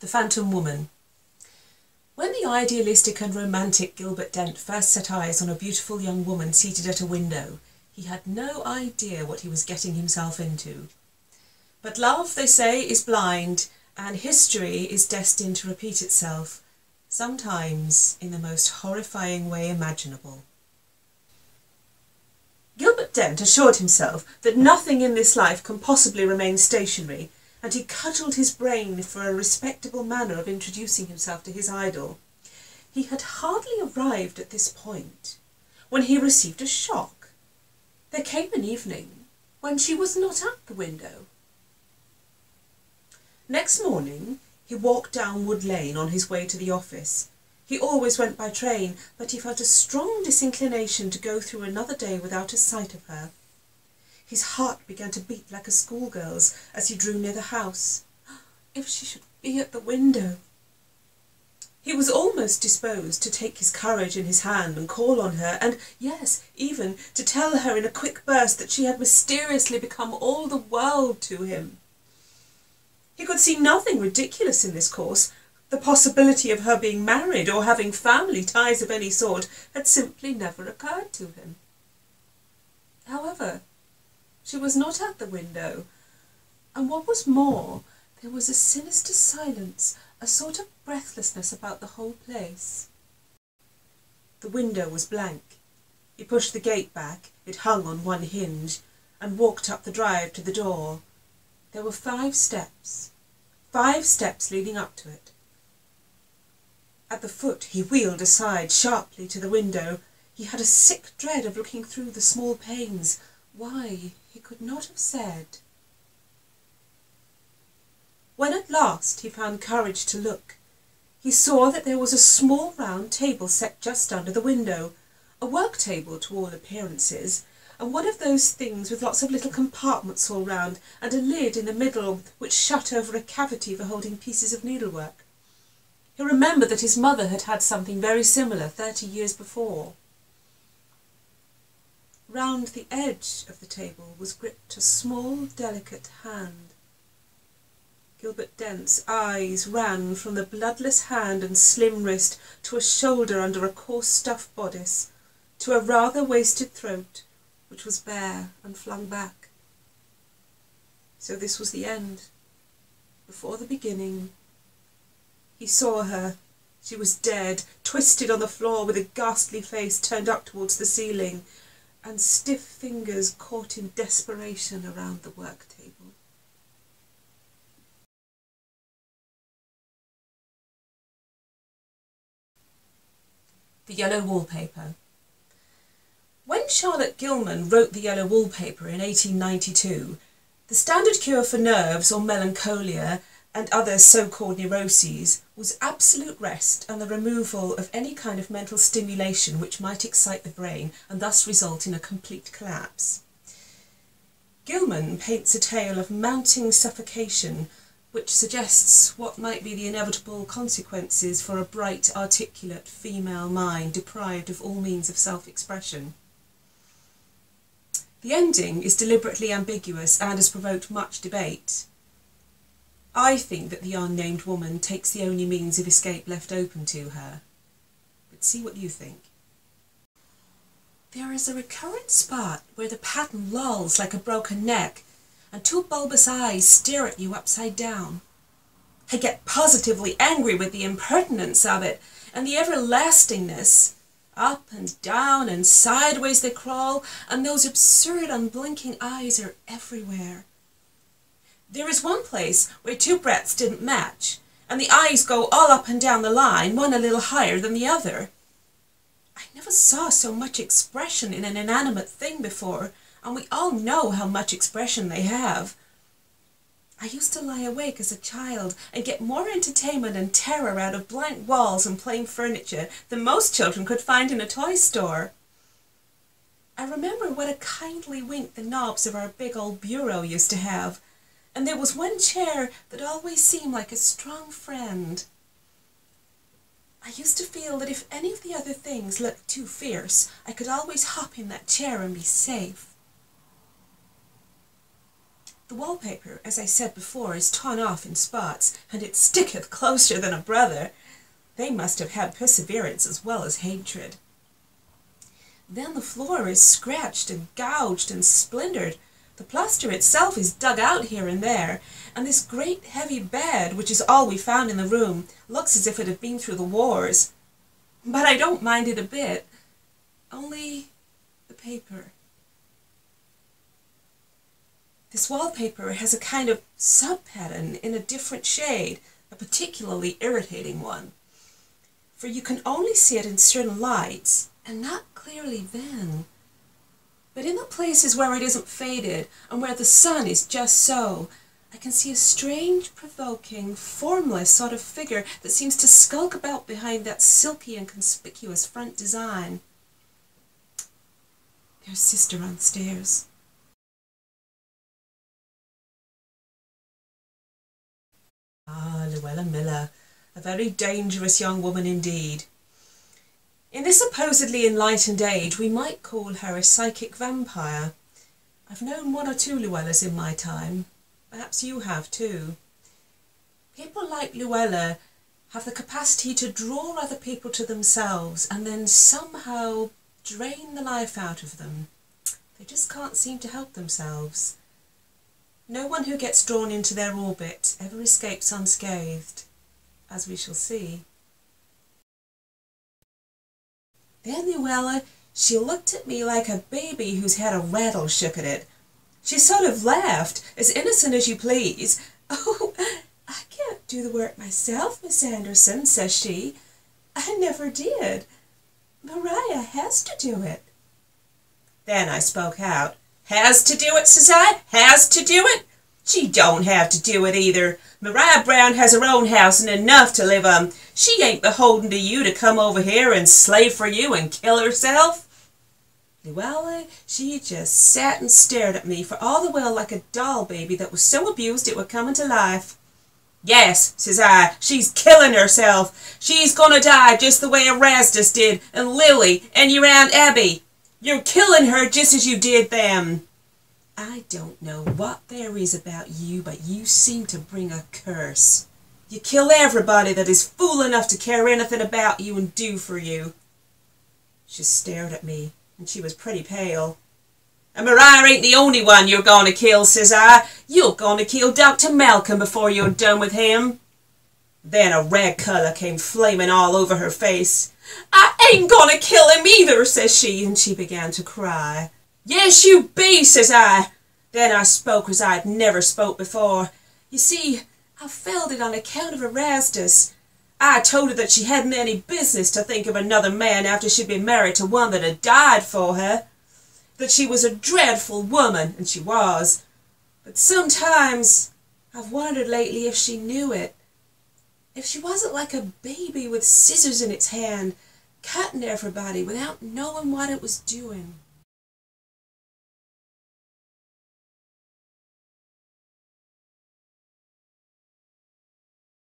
The Phantom Woman. When the idealistic and romantic Gilbert Dent first set eyes on a beautiful young woman seated at a window, he had no idea what he was getting himself into. But love, they say, is blind, and history is destined to repeat itself, sometimes in the most horrifying way imaginable. Gilbert Dent assured himself that nothing in this life can possibly remain stationary, and he cudgelled his brain for a respectable manner of introducing himself to his idol. He had hardly arrived at this point when he received a shock. There came an evening when she was not at the window. Next morning he walked down Wood Lane on his way to the office. He always went by train, but he felt a strong disinclination to go through another day without a sight of her. His heart began to beat like a schoolgirl's as he drew near the house. If she should be at the window! He was almost disposed to take his courage in his hand and call on her, and, yes, even to tell her in a quick burst that she had mysteriously become all the world to him. He could see nothing ridiculous in this course. The possibility of her being married or having family ties of any sort had simply never occurred to him. However, she was not at the window, and what was more, there was a sinister silence, a sort of breathlessness about the whole place. The window was blank. He pushed the gate back, it hung on one hinge, and walked up the drive to the door. There were 5 steps leading up to it. At the foot he wheeled aside sharply to the window. He had a sick dread of looking through the small panes. Why, he could not have said. When at last he found courage to look, he saw that there was a small round table set just under the window, a work table to all appearances, and one of those things with lots of little compartments all round, and a lid in the middle which shut over a cavity for holding pieces of needlework. He remembered that his mother had had something very similar 30 years before. Round the edge of the table was gripped a small, delicate hand. Gilbert Dent's eyes ran from the bloodless hand and slim wrist to a shoulder under a coarse stuff bodice, to a rather wasted throat, which was bare and flung back. So this was the end, before the beginning. He saw her. She was dead, twisted on the floor with a ghastly face turned up towards the ceiling, and stiff fingers caught in desperation around the work table. The Yellow Wallpaper. When Charlotte Gilman wrote The Yellow Wallpaper in 1892, the standard cure for nerves or melancholia and other so-called neuroses was absolute rest and the removal of any kind of mental stimulation which might excite the brain and thus result in a complete collapse. Gilman paints a tale of mounting suffocation which suggests what might be the inevitable consequences for a bright, articulate female mind deprived of all means of self-expression. The ending is deliberately ambiguous and has provoked much debate. I think that the unnamed woman takes the only means of escape left open to her. But see what you think. There is a recurrent spot where the pattern lolls like a broken neck, and 2 bulbous eyes stare at you upside down. I get positively angry with the impertinence of it, and the everlastingness. Up and down and sideways they crawl, and those absurd unblinking eyes are everywhere. There is one place where 2 breadths didn't match, and the eyes go all up and down the line, one a little higher than the other. I never saw so much expression in an inanimate thing before, and we all know how much expression they have. I used to lie awake as a child and get more entertainment and terror out of blank walls and plain furniture than most children could find in a toy store. I remember what a kindly wink the knobs of our big old bureau used to have, and there was one chair that always seemed like a strong friend. I used to feel that if any of the other things looked too fierce, I could always hop in that chair and be safe. The wallpaper, as I said before, is torn off in spots, and it sticketh closer than a brother. They must have had perseverance as well as hatred. Then the floor is scratched and gouged and splintered. The plaster itself is dug out here and there, and this great heavy bed, which is all we found in the room, looks as if it had been through the wars. But I don't mind it a bit. Only the paper. This wallpaper has a kind of sub-pattern in a different shade, a particularly irritating one. For you can only see it in certain lights, and not clearly then. But in the places where it isn't faded, and where the sun is just so, I can see a strange, provoking, formless sort of figure that seems to skulk about behind that silky and conspicuous front design. There's Sister on the stairs. Ah, Luella Miller, a very dangerous young woman indeed. In this supposedly enlightened age, we might call her a psychic vampire. I've known one or two Luellas in my time. Perhaps you have too. People like Luella have the capacity to draw other people to themselves and then somehow drain the life out of them. They just can't seem to help themselves. No one who gets drawn into their orbit ever escapes unscathed, as we shall see. Then Luella, she looked at me like a baby who's had a rattle shook at it. She sort of laughed, as innocent as you please. "Oh, I can't do the work myself, Miss Anderson," says she. "I never did. Maria has to do it." Then I spoke out. "Has to do it, says I? Has to do it? She don't have to do it either. Maria Brown has her own house and enough to live on. She ain't beholden to you to come over here and slave for you and kill herself." Luella, she just sat and stared at me for all the while like a doll baby that was so abused it would come into life. "Yes," says I, "she's killing herself. She's gonna die just the way Erastus did, and Lily, and your Aunt Abby. You're killing her just as you did them. I don't know what there is about you, but you seem to bring a curse. You kill everybody that is fool enough to care anything about you and do for you." She stared at me, and she was pretty pale. "And Maria ain't the only one you're going to kill," says I. "You're going to kill Dr. Malcolm before you're done with him." Then a red colour came flaming all over her face. "I ain't going to kill him either," says she, and she began to cry. "Yes, you be," says I. Then I spoke as I'd never spoke before. You see, I felt it on account of Erastus. I told her that she hadn't any business to think of another man after she'd been married to one that had died for her. That she was a dreadful woman, and she was. But sometimes I've wondered lately if she knew it. If she wasn't like a baby with scissors in its hand, cutting everybody without knowing what it was doing.